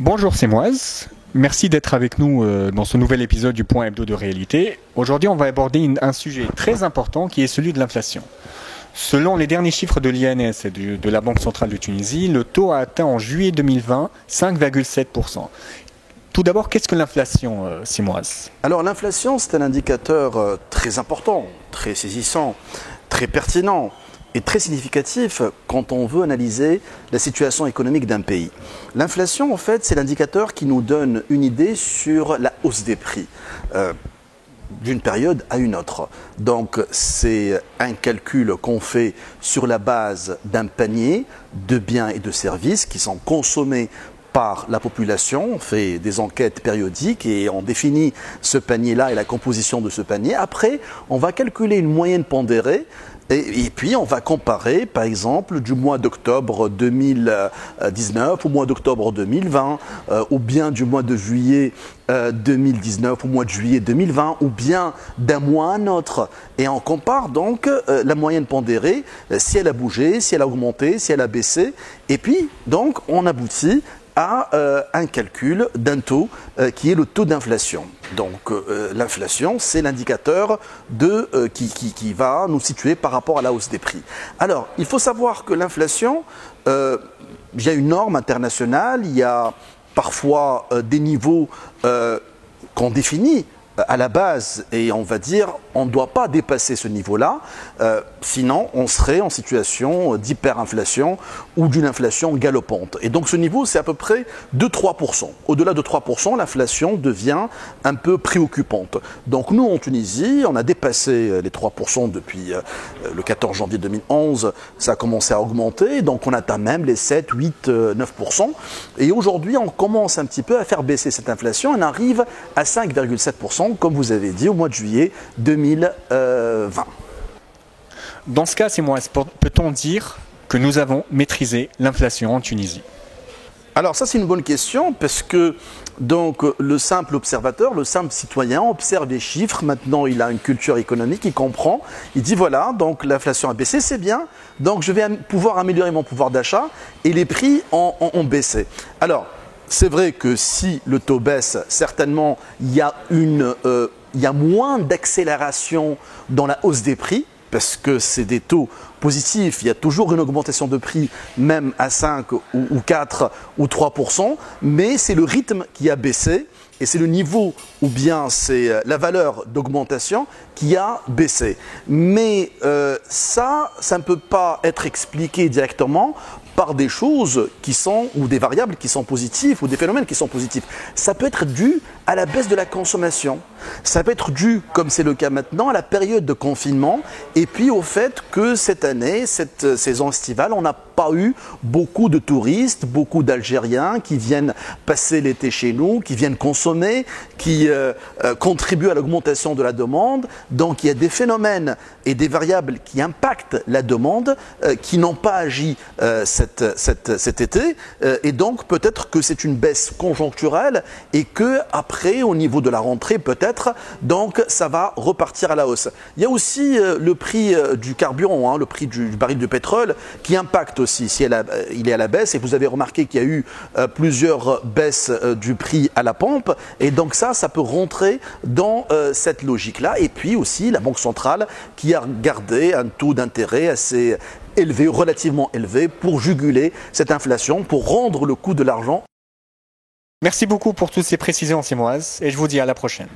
Bonjour, c'est Moise. Merci d'être avec nous dans ce nouvel épisode du Point Hebdo de Réalité. Aujourd'hui, on va aborder un sujet très important qui est celui de l'inflation. Selon les derniers chiffres de l'INS et de la Banque centrale de Tunisie, le taux a atteint en juillet 2020 5,7%. Tout d'abord, qu'est-ce que l'inflation, Simoise? Alors l'inflation, c'est un indicateur très important, très saisissant, très pertinent et très significatif quand on veut analyser la situation économique d'un pays. L'inflation, en fait, c'est l'indicateur qui nous donne une idée sur la hausse des prix d'une période à une autre. Donc c'est un calcul qu'on fait sur la base d'un panier de biens et de services qui sont consommés par la population. On fait des enquêtes périodiques et on définit ce panier-là et la composition de ce panier. Après, on va calculer une moyenne pondérée et puis on va comparer, par exemple, du mois d'octobre 2019 au mois d'octobre 2020, ou bien du mois de juillet 2019 au mois de juillet 2020, ou bien d'un mois à un autre. Et on compare donc la moyenne pondérée, si elle a bougé, si elle a augmenté, si elle a baissé. Et puis, donc, on aboutit à un calcul d'un taux qui est le taux d'inflation. Donc l'inflation, c'est l'indicateur qui va nous situer par rapport à la hausse des prix. Alors, il faut savoir que l'inflation, il y a une norme internationale, il y a parfois des niveaux qu'on définit à la base, et on va dire on ne doit pas dépasser ce niveau-là, sinon on serait en situation d'hyperinflation ou d'une inflation galopante. Et donc ce niveau, c'est à peu près de 3%. Au-delà de 3%, l'inflation devient un peu préoccupante. Donc nous, en Tunisie, on a dépassé les 3% depuis le 14 janvier 2011, ça a commencé à augmenter, donc on atteint même les 7, 8, 9%. Et aujourd'hui, on commence un petit peu à faire baisser cette inflation, on arrive à 5,7%, comme vous avez dit, au mois de juillet 2020. Dans ce cas, Simoise, peut-on dire que nous avons maîtrisé l'inflation en Tunisie? Alors ça, c'est une bonne question parce que donc, le simple observateur, le simple citoyen observe les chiffres. Maintenant, il a une culture économique, il comprend. Il dit voilà, donc l'inflation a baissé, c'est bien. Donc je vais pouvoir améliorer mon pouvoir d'achat et les prix ont baissé. Alors, c'est vrai que si le taux baisse, certainement, il y a moins d'accélération dans la hausse des prix, parce que c'est des taux positifs, il y a toujours une augmentation de prix, même à 5 ou 4 ou 3%, mais c'est le rythme qui a baissé, et c'est le niveau, ou bien c'est la valeur d'augmentation qui a baissé. Mais ça ne peut pas être expliqué directement par des choses qui sont, ou des variables qui sont positives, ou des phénomènes qui sont positifs. Ça peut être dû à la baisse de la consommation. Ça peut être dû, comme c'est le cas maintenant, à la période de confinement, et puis au fait que cette année, cette saison estivale, on n'a pas eu beaucoup de touristes, beaucoup d'Algériens qui viennent passer l'été chez nous, qui viennent consommer, qui contribuent à l'augmentation de la demande. Donc il y a des phénomènes et des variables qui impactent la demande, qui n'ont pas agi cet été, et donc peut-être que c'est une baisse conjoncturelle et que après au niveau de la rentrée peut-être donc ça va repartir à la hausse. Il y a aussi le prix du carburant, le prix du baril de pétrole qui impacte aussi si il est à la baisse, et vous avez remarqué qu'il y a eu plusieurs baisses du prix à la pompe, et donc ça peut rentrer dans cette logique-là. Et puis aussi la Banque centrale qui a gardé un taux d'intérêt assez élevé, relativement élevé, pour juguler cette inflation, pour rendre le coût de l'argent. Merci beaucoup pour toutes ces précisions, Simoise, et je vous dis à la prochaine.